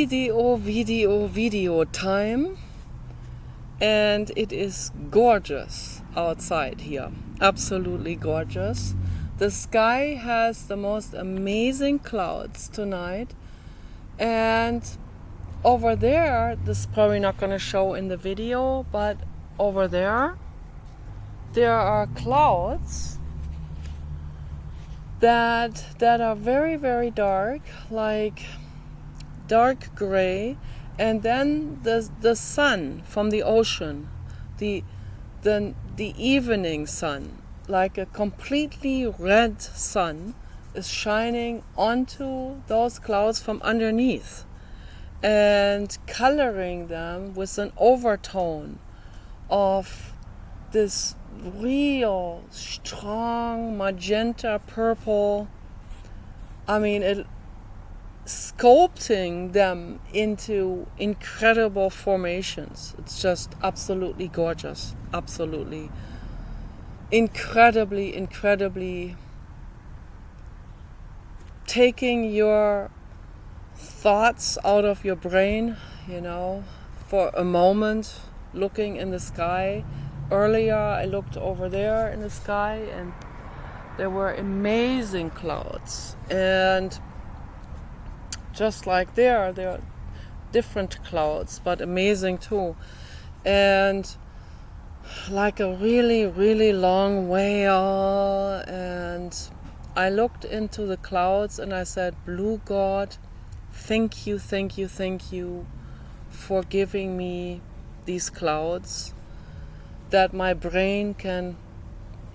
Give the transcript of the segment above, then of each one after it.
video time, and it is gorgeous outside here. Absolutely gorgeous. The sky has the most amazing clouds tonight, and over there, this is probably not going to show in the video, but over there are clouds that are very, very dark, like dark gray, and then the sun from the ocean, the evening sun, like a completely red sun, is shining onto those clouds from underneath and coloring them with an overtone of this real strong magenta purple. I mean, it sculpting them into incredible formations. It's just absolutely gorgeous. Absolutely incredibly taking your thoughts out of your brain, for a moment, looking in the sky. Earlier I looked over there in the sky and there were amazing clouds, and just like there are different clouds, but amazing too, and like a really long whale. And I looked into the clouds and I said, Blue God, thank you for giving me these clouds, that my brain can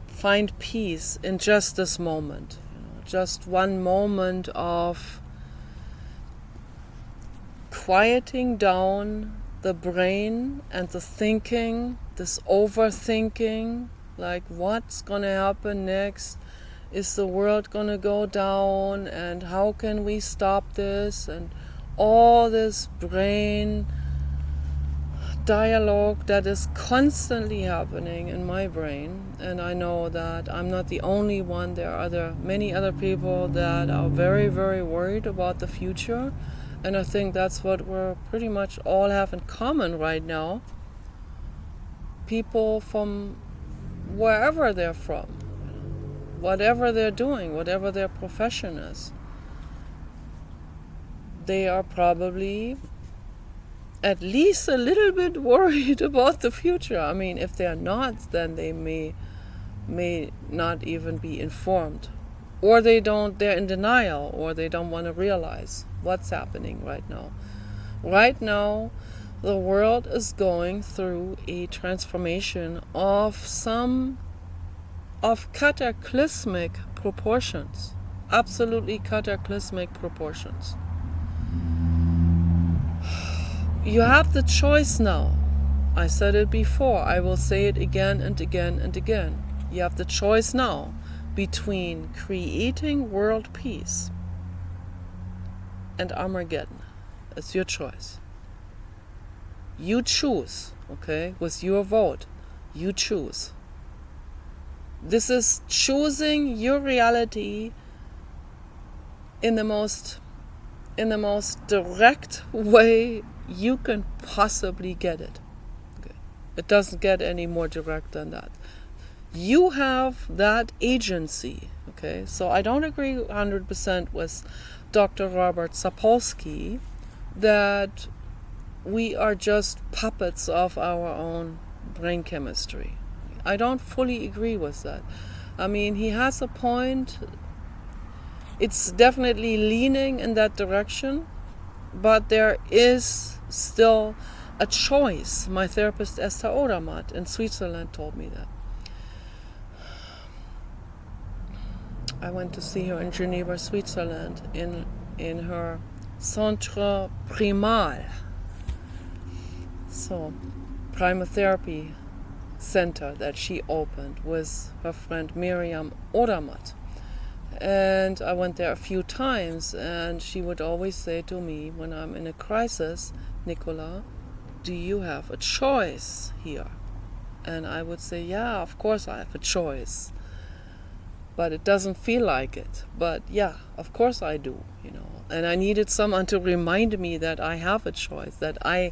find peace in just this moment. Just one moment of quieting down the brain and the thinking, this overthinking, like what's gonna happen next? Is the world gonna go down? And how can we stop this? And all this brain dialogue that is constantly happening in my brain. And I know that I'm not the only one. There are many other people that are very, very worried about the future. And I think that's what we're pretty much all have in common right now. People from wherever they're from, whatever they're doing, whatever their profession is, they are probably at least a little bit worried about the future. I mean, if they're not, then they may not even be informed, or they're in denial, or they don't want to realize what's happening right now. Right now, the world is going through a transformation of cataclysmic proportions, absolutely cataclysmic proportions. You have the choice now. I said it before. I will say it again and again and again. You have the choice now between creating world peace and Armageddon. It's your choice. You choose, okay? With your vote, you choose. This is choosing your reality in the most direct way you can possibly get it. Okay. It doesn't get any more direct than that. You have that agency. Okay, so I don't agree 100% with Dr. Robert Sapolsky that we are just puppets of our own brain chemistry. I don't fully agree with that. I mean, he has a point. It's definitely leaning in that direction, but there is still a choice. My therapist Esther Odermatt in Switzerland told me that. I went to see her in Geneva, Switzerland, in her Centre Primal, so primatherapy center that she opened with her friend Miriam Odermatt. And I went there a few times, and she would always say to me when I'm in a crisis, Nicola, do you have a choice here? And I would say, yeah, of course I have a choice. but it doesn't feel like it. But yeah, of course I do, and I needed someone to remind me that I have a choice, that I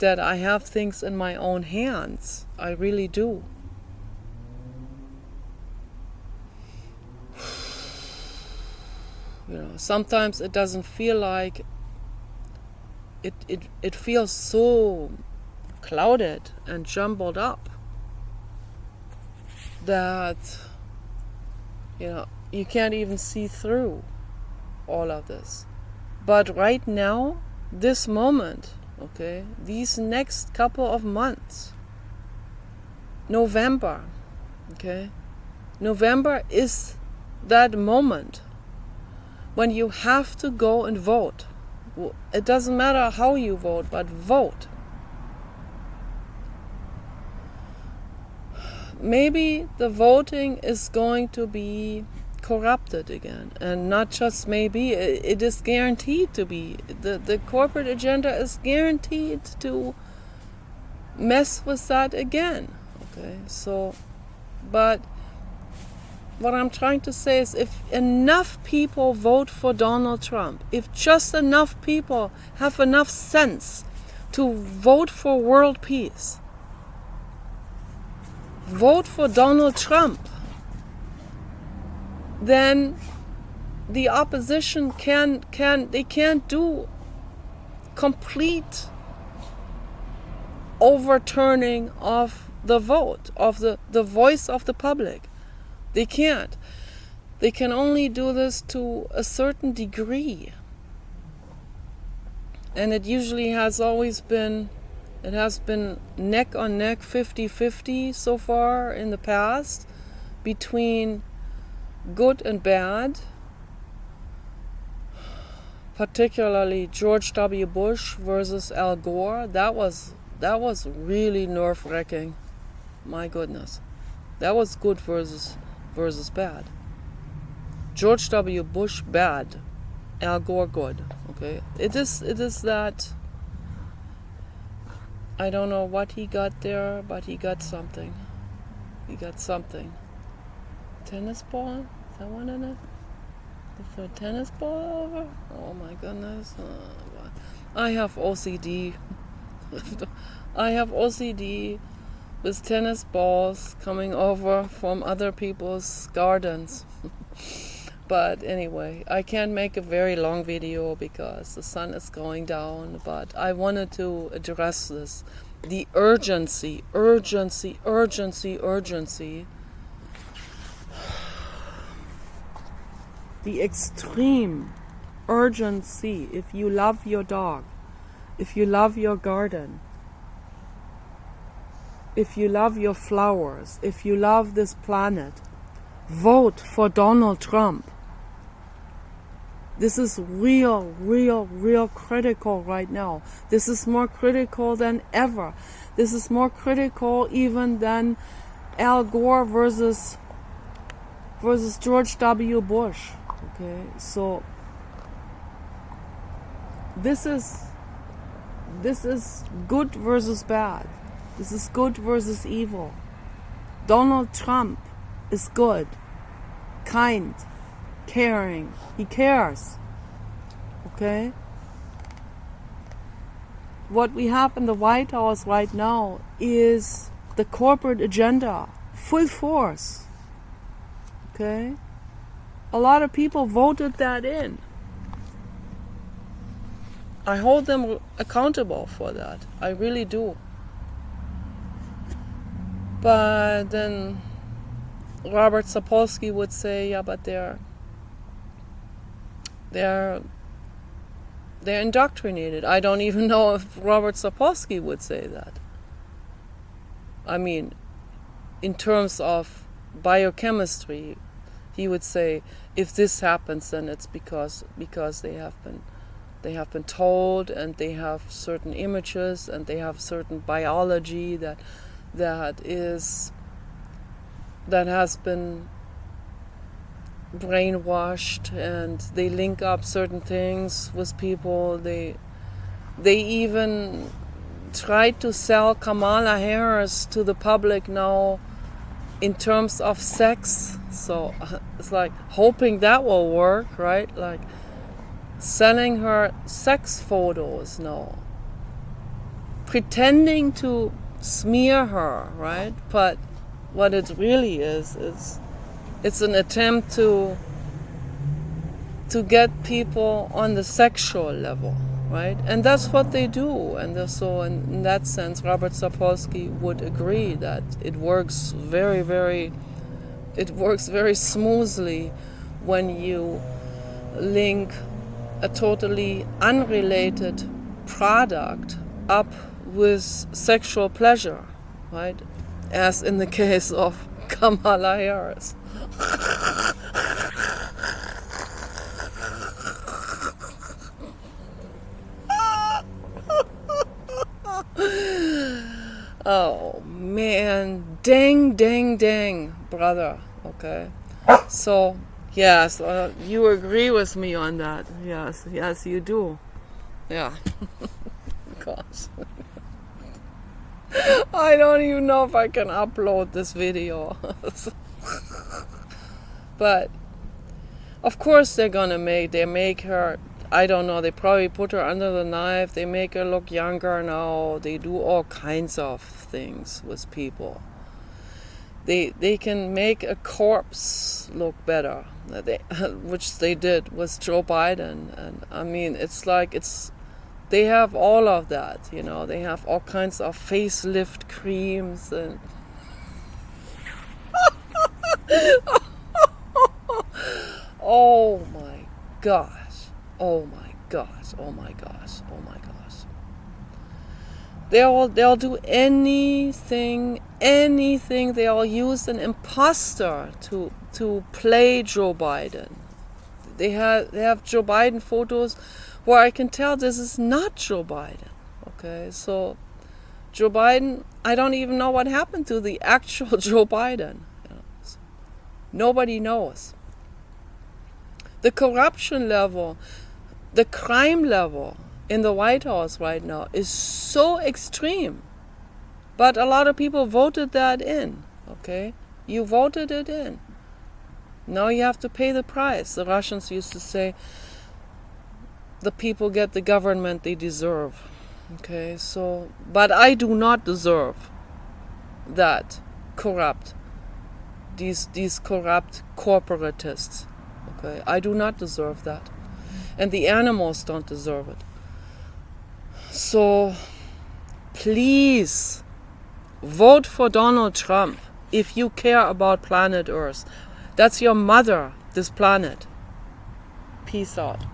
have things in my own hands. I really do. Sometimes it doesn't feel like it feels so clouded and jumbled up that you can't even see through all of this. But right now, this moment, okay, these next couple of months, November is that moment when you have to go and vote. It doesn't matter how you vote, but vote. Maybe the voting is going to be corrupted again, and not just maybe, it is guaranteed to be. The corporate agenda is guaranteed to mess with that again. Okay, so, but what I'm trying to say is, if enough people vote for Donald Trump, if just enough people have enough sense to vote for world peace, vote for Donald Trump, then the opposition can't do complete overturning of the vote, of the voice of the public. They can't. They can only do this to a certain degree. And it usually has always been, it has been neck on neck, 50-50 so far in the past, between good and bad, particularly George W. Bush versus Al Gore. That was really nerve-wracking. My goodness. That was good versus bad. George W. Bush bad, Al Gore good. Okay, it is that. I don't know what he got there, but he got something. Tennis ball? Is that one in it? Is there a tennis ball over? Oh my goodness. I have OCD. I have OCD with tennis balls coming over from other people's gardens. But anyway, I can't make a very long video because the sun is going down, but I wanted to address this. The urgency. The extreme urgency. If you love your dog, if you love your garden, if you love your flowers, if you love this planet, vote for Donald Trump. This is real critical right now. This is more critical than ever. This is more critical even than Al Gore versus George W. Bush. Okay, so this is good versus bad. This is good versus evil. Donald Trump is good, kind, caring. He cares. Okay? What we have in the White House right now is the corporate agenda, full force. Okay? A lot of people voted that in. I hold them accountable for that. I really do. But then Robert Sapolsky would say, yeah, but they're indoctrinated. I don't even know if Robert Sapolsky would say that. I mean, in terms of biochemistry, he would say, if this happens, then it's because they have been told, and they have certain images, and they have certain biology that has been brainwashed, and they link up certain things with people. They even tried to sell Kamala Harris to the public now in terms of sex. So it's like hoping that will work, right? Like sending her sex photos now, pretending to smear her, right? But what it really is it's an attempt to get people on the sexual level, right? And that's what they do. And so in that sense, Robert Sapolsky would agree that it works very smoothly when you link a totally unrelated product up with sexual pleasure, right? As in the case of Kamala Harris. Oh man, dang, brother. Okay, so yes, you agree with me on that. Yes, you do. Yeah. Gosh. I don't even know if I can upload this video. But of course they make her, I don't know, they probably put her under the knife, they make her look younger now, they do all kinds of things with people. They can make a corpse look better, which they did with Joe Biden. And I mean, it's like they have all of that, you know. They have all kinds of facelift creams and oh my gosh. They'll do anything. They'll use an imposter to play Joe Biden. They have Joe Biden photos where I can tell this is not Joe Biden. Okay, so Joe Biden, I don't even know what happened to the actual Joe Biden. You know, so nobody knows. The corruption level, the crime level in the White House right now is so extreme. But a lot of people voted that in, okay? You voted it in. Now you have to pay the price. The Russians used to say, the people get the government they deserve, okay? So, but I do not deserve that these corrupt corporatists, okay? I do not deserve that. And the animals don't deserve it. So please vote for Donald Trump if you care about planet Earth. That's your mother, this planet. Peace out.